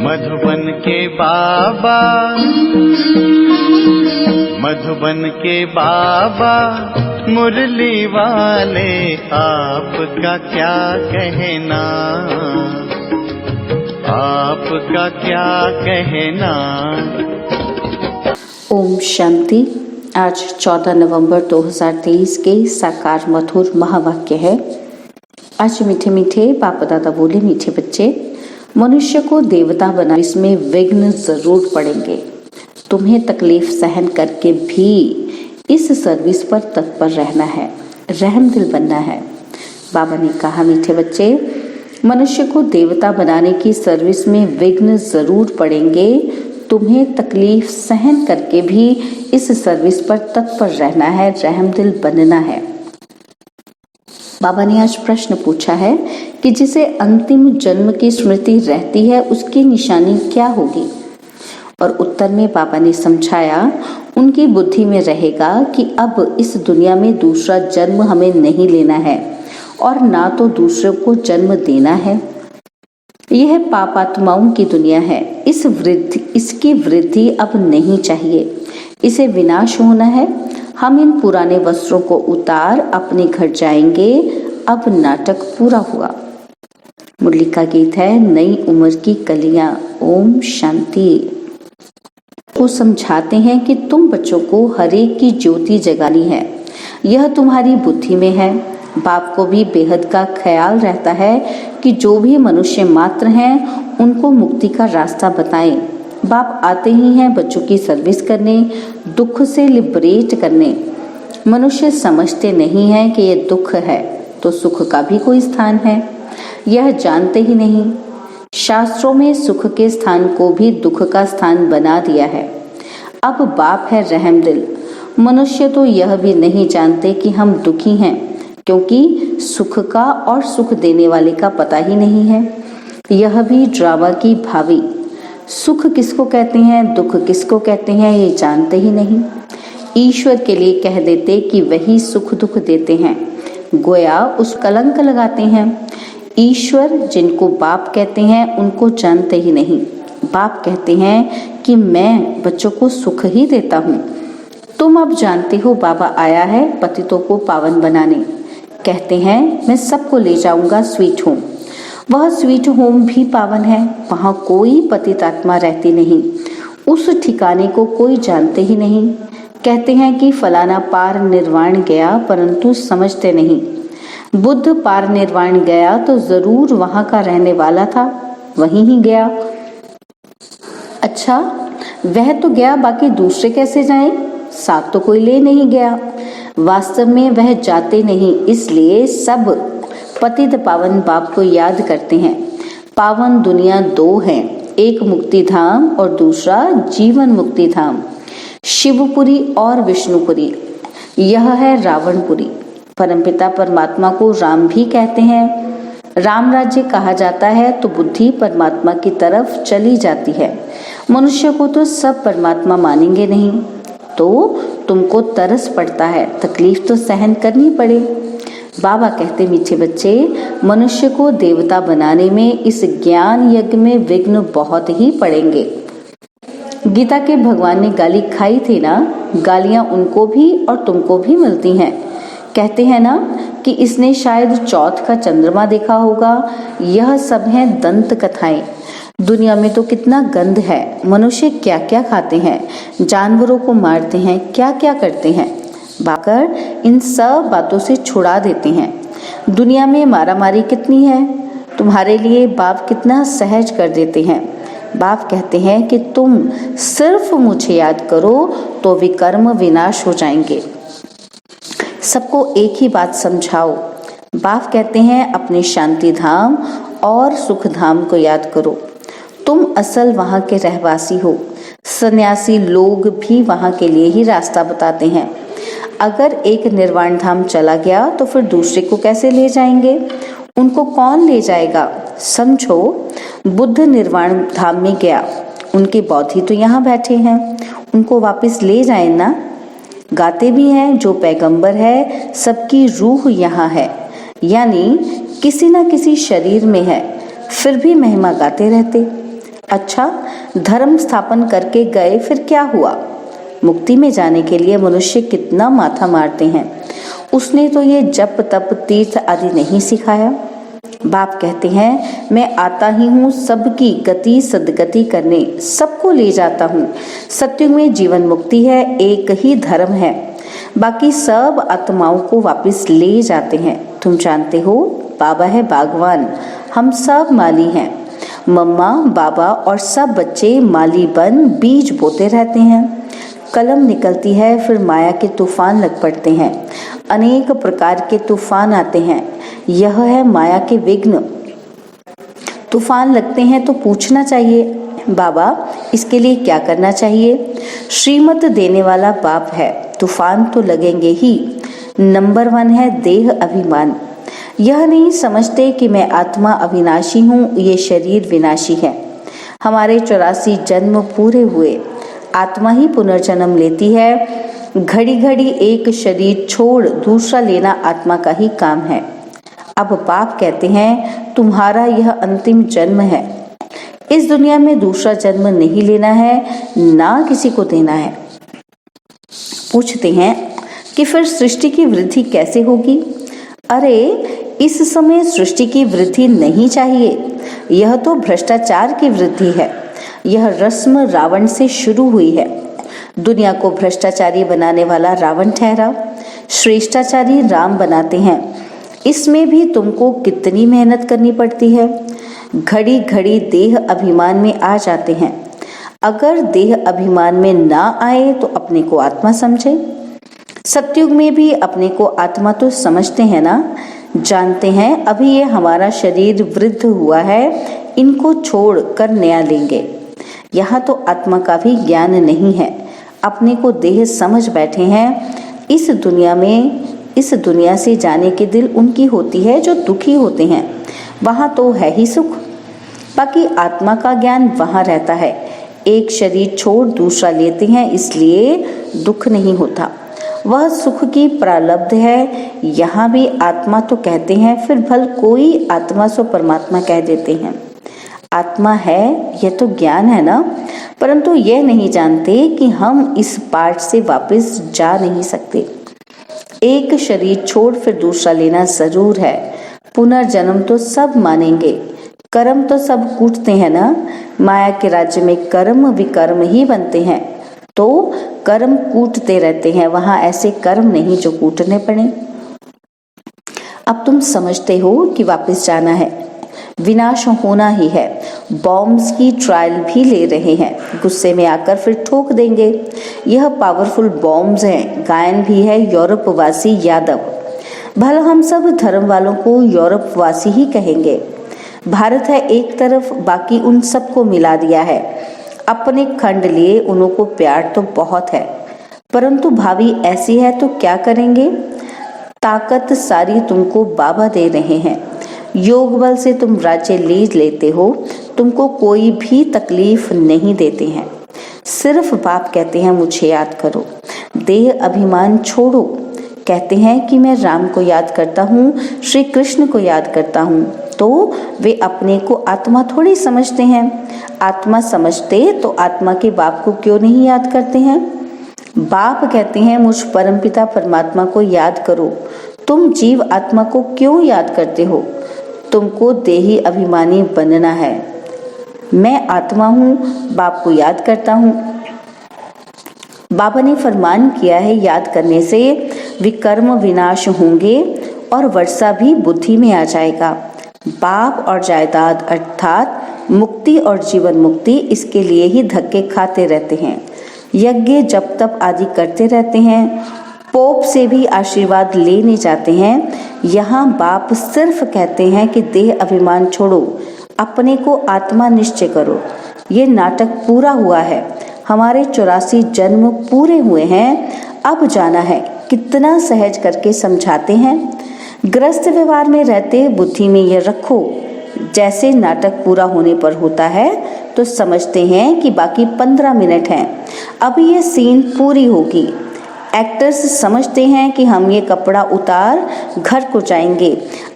मधुबन के बाबा, मधुबन के बाबा मुरली वाले, आपका क्या कहना, आपका क्या कहना। ओम शांति। आज 14 नवंबर 2023 के साकार मधुर महावाक्य है। आज मीठे मीठे बाप दादा बोले, मीठे बच्चे, मनुष्य को देवता बना, इसमें विघ्न जरूर पड़ेंगे। तुम्हें तकलीफ सहन करके भी इस सर्विस पर तत्पर रहना है, रहम दिल बनना है। बाबा ने कहा, मीठे बच्चे, मनुष्य को देवता बनाने की सर्विस में विघ्न जरूर पड़ेंगे। तुम्हें तकलीफ सहन करके भी इस सर्विस पर तत्पर रहना है, रहम दिल बनना है। बाबा ने आज प्रश्न पूछा है कि जिसे अंतिम जन्म की स्मृति रहती है उसकी निशानी क्या होगी। और उत्तर में बाबा ने समझाया, उनकी बुद्धि में रहेगा कि अब इस दुनिया में दूसरा जन्म हमें नहीं लेना है और ना तो दूसरों को जन्म देना है। यह पापात्माओं की दुनिया है। इसकी वृद्धि अब नहीं चाहिए, इसे विनाश होना है। हम इन पुराने वस्त्रों को उतार अपने घर जाएंगे। अब नाटक पूरा हुआ। मुरली का गीत है, नई उम्र की कलियां। ओम शांति। वो समझाते हैं कि तुम बच्चों को हरेक की ज्योति जगानी है, यह तुम्हारी बुद्धि में है। बाप को भी बेहद का ख्याल रहता है कि जो भी मनुष्य मात्र हैं उनको मुक्ति का रास्ता बताएं। बाप आते ही हैं बच्चों की सर्विस करने, दुख से लिबरेट करने। मनुष्य समझते नहीं हैं कि ये दुख है तो सुख का भी कोई स्थान है, यह जानते ही नहीं। शास्त्रों में सुख के स्थान को भी दुख का स्थान बना दिया है। अब बाप है रहम दिल। मनुष्य तो यह भी नहीं जानते कि हम दुखी हैं, क्योंकि सुख का और सुख देने वाले का पता ही नहीं है। यह भी ड्रामा की भावी। सुख किसको कहते हैं, दुख किसको कहते हैं, ये जानते ही नहीं। ईश्वर के लिए कह देते कि वही सुख दुख देते हैं, गोया उस कलंक लगाते हैं। ईश्वर जिनको बाप कहते हैं उनको जानते ही नहीं। बाप कहते हैं कि मैं बच्चों को सुख ही देता हूँ। तुम अब जानते हो बाबा आया है पतितों को पावन बनाने। कहते हैं मैं सबको ले जाऊंगा स्वीट होम। वह स्वीट होम भी पावन है, वहाँ कोई पतित आत्मा रहती नहीं। उस ठिकाने को कोई जानते ही नहीं। कहते हैं कि फलाना पार निर्वाण गया, परंतु समझते नहीं। बुद्ध पार निर्वाण गया तो जरूर वहाँ का रहने वाला था, वहीं ही गया। अच्छा, वह तो गया, बाकी दूसरे कैसे जाएं? साथ तो कोई ले नहीं गया। वास्तव में वह जाते नहीं, इसलिए सब पतित पावन बाप को याद करते हैं। पावन दुनिया दो हैं, एक मुक्ति धाम और दूसरा जीवन मुक्ति धाम। शिवपुरी और विष्णुपुरी, यह है रावणपुरी। परमपिता परमात्मा को राम भी कहते हैं। राम राज्य कहा जाता है तो बुद्धि परमात्मा की तरफ चली जाती है। मनुष्य को तो सब परमात्मा मानेंगे नहीं, तो तुमको तरस पड़ता है, तकलीफ तो सहन करनी पड़े। बाबा कहते, मीठे बच्चे, मनुष्य को देवता बनाने में इस ज्ञान यज्ञ में विघ्न बहुत ही पड़ेंगे। गीता के भगवान ने गाली खाई थी ना, गालियां उनको भी और तुमको भी मिलती हैं। कहते हैं ना कि इसने शायद चौथ का चंद्रमा देखा होगा। यह सब हैं दंत कथाएं। दुनिया में तो कितना गंध है। मनुष्य क्या क्या खाते हैं, जानवरों को मारते हैं, क्या क्या करते हैं। बाकर इन सब बातों से छुड़ा देते हैं। दुनिया में मारामारी कितनी है, तुम्हारे लिए बाप कितना सहज कर देते हैं। बाप कहते हैं कि तुम सिर्फ मुझे याद करो तो विकर्म विनाश हो जाएंगे। सबको एक ही बात समझाओ। बाप कहते हैं अपने शांति धाम और सुख धाम को याद करो। तुम असल वहाँ के रहवासी हो। सन्यासी लोग भी वहाँ के लिए ही रास्ता बताते हैं। अगर एक निर्वाण धाम चला गया तो फिर दूसरे को कैसे ले जाएंगे? उनको कौन ले जाएगा? समझो, बुद्ध निर्वाण धाम में गया, उनके बौद्धि तो यहाँ बैठे हैं, उनको वापस ले जाए ना। गाते भी हैं, जो पैगंबर है सबकी रूह यहाँ है, यानी किसी न किसी शरीर में है, फिर भी महिमा गाते रहते। अच्छा, धर्म स्थापन करके गए, फिर क्या हुआ? मुक्ति में जाने के लिए मनुष्य कितना माथा मारते हैं। उसने तो ये जप तप तीर्थ आदि नहीं सिखाया। बाप कहते हैं, मैं आता ही हूँ सबकी गति सदगति करने, सबको ले जाता हूँ। सत्युग में जीवन मुक्ति है, एक ही धर्म है, बाकी सब आत्माओं को वापस ले जाते हैं। तुम जानते हो, बाबा है बागवान, हम सब माली हैं। मम्मा बाबा और सब बच्चे माली बन बीज बोते रहते हैं। कलम निकलती है, फिर माया के तूफान लग पड़ते हैं। अनेक प्रकार के तूफान आते हैं, यह है माया के विघ्न। तूफान लगते हैं तो पूछना चाहिए, बाबा इसके लिए क्या करना चाहिए? श्रीमत देने वाला बाप है, तूफान तो लगेंगे ही। नंबर 1 है देह अभिमान। यह नहीं समझते कि मैं आत्मा अविनाशी हूँ, ये शरीर विनाशी है। हमारे 84 जन्म पूरे हुए, आत्मा ही पुनर्जन्म लेती है। घड़ी घड़ी एक शरीर छोड़ दूसरा लेना आत्मा का ही काम है। अब बाप कहते हैं, तुम्हारा यह अंतिम जन्म है। इस दुनिया में दूसरा जन्म नहीं लेना है, ना किसी को देना है। पूछते हैं कि फिर सृष्टि की वृद्धि कैसे होगी? अरे, इस समय सृष्टि की वृद्धि नहीं चाहिए, यह तो भ्रष्टाचार की वृद्धि है। यह रस्म रावण से शुरू हुई है। दुनिया को भ्रष्टाचारी बनाने वाला रावण ठहरा, श्रेष्ठाचारी राम बनाते हैं। इसमें भी तुमको कितनी मेहनत करनी पड़ती है। घड़ी घड़ी देह अभिमान में आ जाते हैं। अगर देह अभिमान में ना आए तो अपने को आत्मा समझे। सतयुग में भी अपने को आत्मा तो समझते हैं ना, जानते हैं अभी ये हमारा शरीर वृद्ध हुआ है, इनको छोड़ कर नया लेंगे। यहाँ तो आत्मा का भी ज्ञान नहीं है, अपने को देह समझ बैठे हैं। इस दुनिया से जाने के दिल उनकी होती है जो दुखी होते हैं, वहाँ तो है ही सुख। बाकी आत्मा का ज्ञान वहाँ रहता है। एक शरीर छोड़ दूसरा लेते हैं, इसलिए दुख नहीं होता, वह सुख की प्रारब्ध है। यहाँ भी आत्मा तो कहते हैं, फिर भल कोई आत्मा सो परमात्मा कह देते हैं। आत्मा है, यह तो ज्ञान है ना, परंतु यह नहीं जानते कि हम इस पार्ट से वापस जा नहीं सकते। एक शरीर छोड़ फिर दूसरा लेना जरूर है। पुनर्जन्म तो सब मानेंगे, कर्म तो सब कूटते हैं ना। माया के राज्य में कर्म विकर्म ही बनते हैं, तो कर्म कूटते रहते हैं, वहां ऐसे कर्म नहीं जो कूटने पड़े। अब तुम समझते हो कि वापस जाना है, विनाश होना ही है। बॉम्ब्स की ट्रायल भी ले रहे हैं, गुस्से में आकर फिर ठोक देंगे। यह पावरफुल बॉम्ब्स हैं। गायन भी है यूरोपवासी यादव। भला हम सब धर्म वालों को यूरोपवासी ही कहेंगे। भारत है एक तरफ, बाकी उन सबको मिला दिया है। अपने खंड लिए उन्हों को प्यार तो बहुत है, परंतु भावी ऐसी है तो क्या करेंगे? ताकत सारी तुमको बाबा दे रहे हैं। योग बल से तुम राज्य ले लेते हो, तुमको कोई भी तकलीफ नहीं देते हैं। सिर्फ बाप कहते हैं मुझे याद करो, देह अभिमान छोड़ो। कहते हैं कि मैं राम को याद करता हूँ, श्री कृष्ण को याद करता हूँ, तो वे अपने को आत्मा थोड़ी समझते हैं। आत्मा समझते तो आत्मा के बाप को क्यों नहीं याद करते हैं? बाप कहते हैं मुझ परमपिता परमात्मा को याद करो। तुम जीव आत्मा को क्यों याद करते हो? तुमको देही अभिमानी बनना है। मैं आत्मा हूँ, बाप को याद करता हूँ। बाबा ने फरमान किया है, याद करने से विकर्म विनाश होंगे और वर्षा भी बुद्धि में आ जाएगा। बाप और जायदाद अर्थात मुक्ति और जीवन मुक्ति, इसके लिए ही धक्के खाते रहते हैं। यज्ञ जप तप आदि करते रहते हैं, पोप से भी आशीर्वाद लेने जाते हैं। यहाँ बाप सिर्फ कहते हैं कि देह अभिमान छोड़ो, अपने को आत्मा निश्चय करो। ये नाटक पूरा हुआ है, हमारे 84 जन्म पूरे हुए हैं, अब जाना है। कितना सहज करके समझाते हैं। ग्रस्त व्यवहार में रहते बुद्धि में ये रखो, जैसे नाटक पूरा होने पर होता है तो समझते हैं कि बाकी 15 मिनट हैं, अब ये सीन पूरी होगी। एक्टर्स समझते हैं कि हम ये कपड़ा उतार घर को जाएंगे,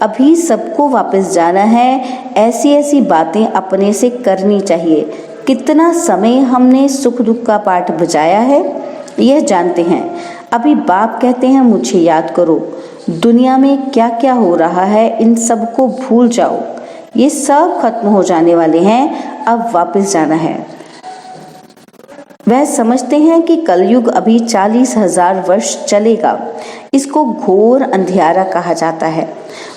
अभी सबको वापस जाना है। ऐसी ऐसी बातें अपने से करनी चाहिए, कितना समय हमने सुख दुख का पाठ बजाया है यह जानते हैं। अभी बाप कहते हैं मुझे याद करो, दुनिया में क्या क्या हो रहा है इन सब को भूल जाओ, ये सब खत्म हो जाने वाले हैं, अब वापस जाना है। वह समझते हैं कि कलयुग अभी 40,000 वर्ष चलेगा। इसको घोर अंधियारा कहा जाता है।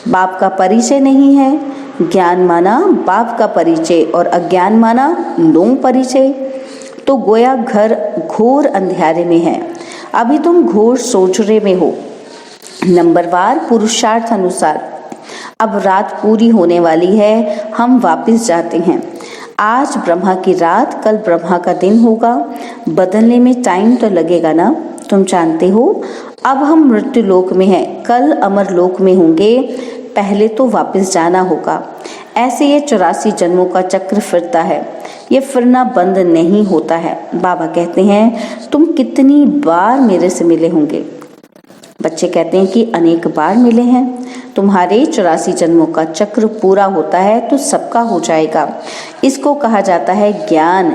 बाप का परिचय नहीं है, ज्ञान माना बाप का परिचय और अज्ञान माना नो परिचय, तो गोया घर घोर अंधियारे में है। अभी तुम घोर सोचरे में हो। नंबरवार पुरुषार्थ अनुसार अब रात पूरी होने वाली है, हम वापस जाते हैं। आज ब्रह्मा की रात, कल ब्रह्मा का दिन होगा। बदलने में टाइम तो लगेगा ना, तुम जानते हो। अब हम मृत्यु लोक में हैं, कल अमर लोक में होंगे, पहले तो वापस जाना होगा। ऐसे ये 84 जन्मों का चक्र फिरता है, ये फिरना बंद नहीं होता है। बाबा कहते हैं तुम कितनी बार मेरे से मिले होंगे। बच्चे कहते हैं कि अनेक बार मिले हैं। तुम्हारे 84 जन्मों का चक्र पूरा होता है तो सबका हो जाएगा। इसको कहा जाता है ज्ञान।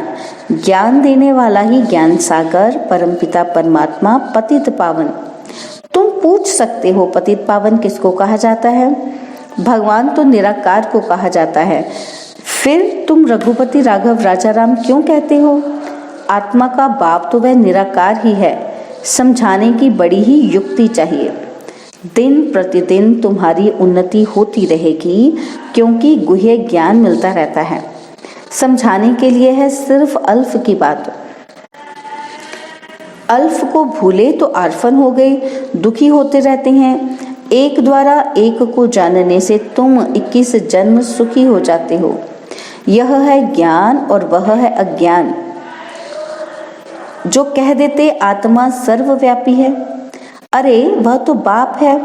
ज्ञान देने वाला ही ज्ञान सागर, परमपिता परमात्मा, पतित पावन। तुम पूछ सकते हो पतित पावन किसको कहा जाता है? भगवान तो निराकार को कहा जाता है। फिर तुम रघुपति राघव राजा राम क्यों कहते हो? आत्मा का बाप तो वह निराकार ही है। समझाने की बड़ी ही युक्ति चाहिए। दिन प्रतिदिन तुम्हारी उन्नति होती रहेगी, क्योंकि गुह्य ज्ञान मिलता रहता है। समझाने के लिए है सिर्फ अल्फ की बात। अल्फ को भूले तो आरफन हो गए, दुखी होते रहते हैं। एक द्वारा एक को जानने से तुम 21 जन्म सुखी हो जाते हो। यह है ज्ञान और वह है अज्ञान। जो कह देते आत्मा सर्वव्यापी है, अरे वह तो बाप है।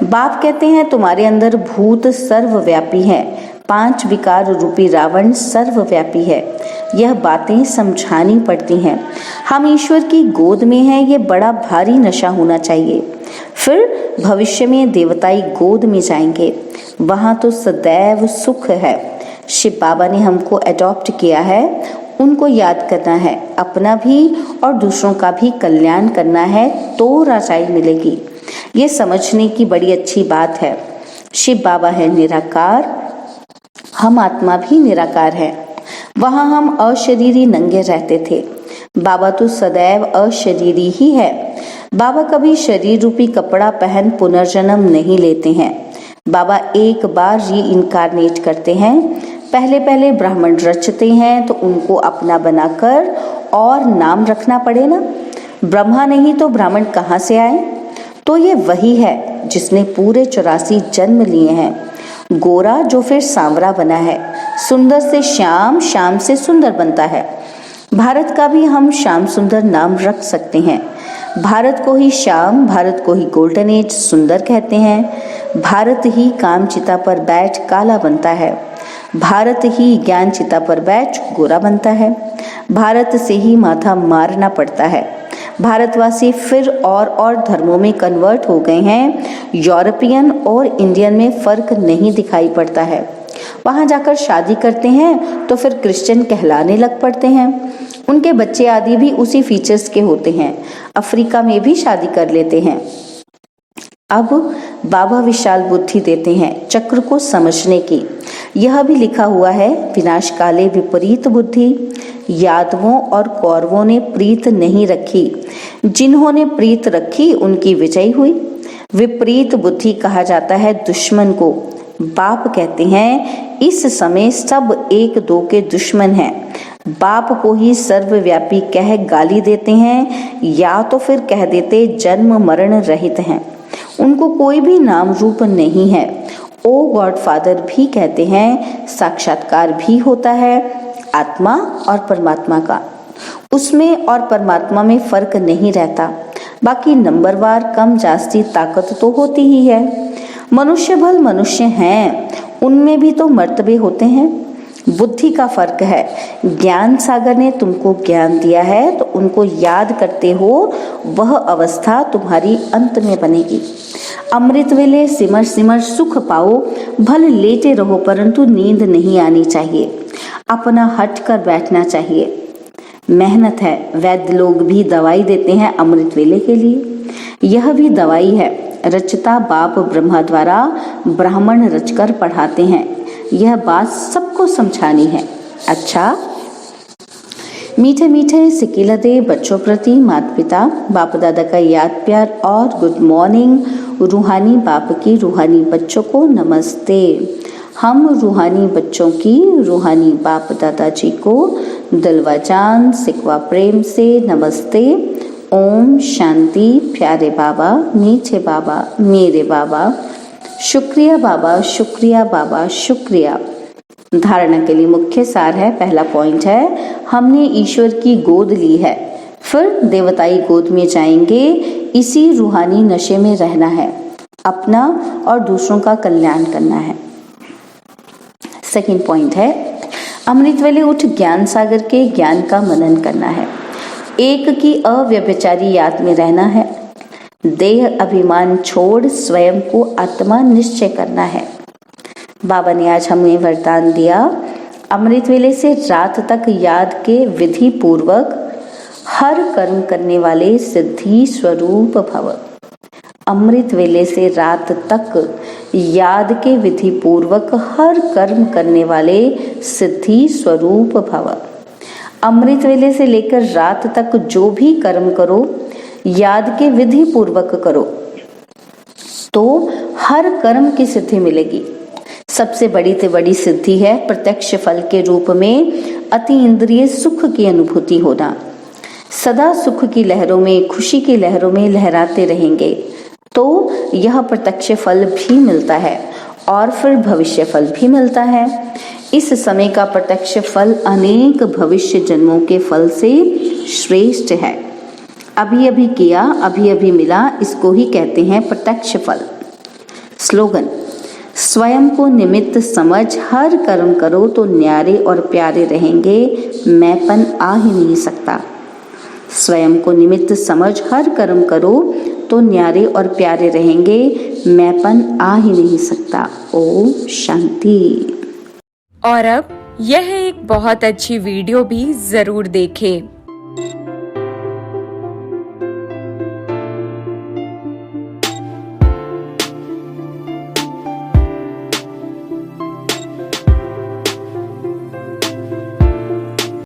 बाप कहते हैं तुम्हारे अंदर भूत सर्वव्यापी है, 5 विकार रूपी रावण सर्वव्यापी है। यह बातें समझानी पड़ती हैं। हम ईश्वर की गोद में हैं, ये बड़ा भारी नशा होना चाहिए। फिर भविष्य में देवताई गोद में जाएंगे, वहाँ तो सदैव सुख है। शिव बाबा ने हमको अडॉप्ट किया है, उनको याद करना है, अपना भी और दूसरों का भी कल्याण करना है तो राजाई मिलेगी। ये समझने की बड़ी अच्छी बात है। शिव बाबा है निराकार, हम आत्मा भी निराकार है। वहाँ हम अशरीरी नंगे रहते थे, बाबा तो सदैव अशरीरी ही है। बाबा कभी शरीर रूपी कपड़ा पहन पुनर्जन्म नहीं लेते हैं। बाबा एक बार री इनकारनेट करते हैं। पहले पहले ब्राह्मण रचते हैं तो उनको अपना बनाकर और नाम रखना पड़े ना। ब्रह्मा नहीं तो ब्राह्मण कहाँ से आए? तो ये वही है जिसने पूरे 84 जन्म लिए हैं। गोरा जो फिर सांवरा बना है, सुंदर से श्याम, श्याम से सुंदर बनता है। भारत का भी हम श्याम सुंदर नाम रख सकते हैं। भारत को ही श्याम, भारत को ही गोल्डन एज सुंदर कहते हैं। भारत ही काम चिता पर बैठ काला बनता है, भारत ही ज्ञान चिता पर बैठ गोरा बनता है। भारत से ही माथा मारना पड़ता है। भारतवासी फिर और धर्मों में कन्वर्ट हो गए हैं। यूरोपियन और इंडियन में फर्क नहीं दिखाई पड़ता है। वहाँ जाकर शादी करते हैं तो फिर क्रिश्चियन कहलाने लग पड़ते हैं। उनके बच्चे आदि भी उसी फीचर्स के होते हैं। अफ्रीका में भी शादी कर लेते हैं। अब बाबा विशाल बुद्धि देते हैं चक्र को समझने की। यह भी लिखा हुआ है, विनाश काले विपरीत बुद्धि। यादवों और कौरवों ने प्रीत नहीं रखी, जिन्होंने प्रीत रखी उनकी विजय हुई। विपरीत बुद्धि कहा जाता है दुश्मन को। बाप कहते हैं इस समय सब एक दो के दुश्मन हैं। बाप को ही सर्वव्यापी कह गाली देते हैं, या तो फिर कह देते जन्म मरण रहित हैं। उनको कोई भी नाम रूप नहीं है। ओ गॉड फादर भी कहते हैं। साक्षात्कार भी होता है आत्मा और परमात्मा का। उसमें और परमात्मा में फर्क नहीं रहता। बाकी नंबरवार कम जास्ती ताकत तो होती ही है। मनुष्य भल मनुष्य हैं, उनमें भी तो मर्तबे होते हैं। बुद्धि का फर्क है। ज्ञान सागर ने तुमको ज्ञान दिया है तो उनको याद करते हो, वह अवस्था तुम्हारी अंत में बनेगी। अमृत वेले सिमर सिमर सुख पाओ, भल लेटे रहो परंतु नींद नहीं आनी चाहिए। अपना हट कर बैठना चाहिए। मेहनत है, वैद्य लोग भी दवाई देते हैं अमृत वेले के लिए। यह भी दवाई है, रचता बाप ब्रह्मा द्वारा ब्राह्मण रचकर पढ़ाते हैं। यह बात सबको समझानी है। अच्छा, मीठे मीठे सिकिलते बच्चों प्रति माता पिता बाप दादा का याद प्यार और गुड मॉर्निंग। रूहानी बाप की रूहानी बच्चों को नमस्ते। हम रूहानी बच्चों की रूहानी बाप दादाजी को दिलवा जान सिकवा प्रेम से नमस्ते। ओम शांति। प्यारे बाबा, मीठे बाबा, मेरे बाबा, शुक्रिया बाबा, शुक्रिया बाबा, शुक्रिया। धारणा के लिए मुख्य सार है, पहला पॉइंट है, हमने ईश्वर की गोद ली है, फिर देवताई गोद में जाएंगे। इसी रूहानी नशे में रहना है, अपना और दूसरों का कल्याण करना है। सेकंड पॉइंट है, अमृत वेले उठ ज्ञान सागर के ज्ञान का मनन करना है। एक की अव्यभिचारी याद में रहना है। देह अभिमान छोड़ स्वयं को आत्मा निश्चय करना है। बाबा ने आज हमें वरदान दिया, अमृत वेले से रात तक याद के विधि पूर्वक हर कर्म करने वाले सिद्धि स्वरूप भव। अमृत वेले से रात तक याद के विधि पूर्वक हर कर्म करने वाले सिद्धि स्वरूप भव। अमृत वेले से लेकर रात तक जो भी कर्म करो, याद के विधि पूर्वक करो तो हर कर्म की सिद्धि मिलेगी। सबसे बड़ी से बड़ी सिद्धि है प्रत्यक्ष फल के रूप में अति इंद्रिय सुख की अनुभूति होना। सदा सुख की लहरों में, खुशी की लहरों में लहराते रहेंगे तो यह प्रत्यक्ष फल भी मिलता है और फिर भविष्य फल भी मिलता है। इस समय का प्रत्यक्ष फल अनेक भविष्य जन्मों के फल से श्रेष्ठ है। अभी अभी किया, अभी अभी मिला, इसको ही कहते हैं प्रत्यक्ष फल। स्लोगन, स्वयं को निमित्त समझ हर कर्म करो तो न्यारे और प्यारे रहेंगे, मैंपन आ ही नहीं सकता। स्वयं को निमित्त समझ हर कर्म करो तो न्यारे और प्यारे रहेंगे, मैंपन आ ही नहीं सकता। ओम शांति। और अब यह एक बहुत अच्छी वीडियो भी जरूर देखें।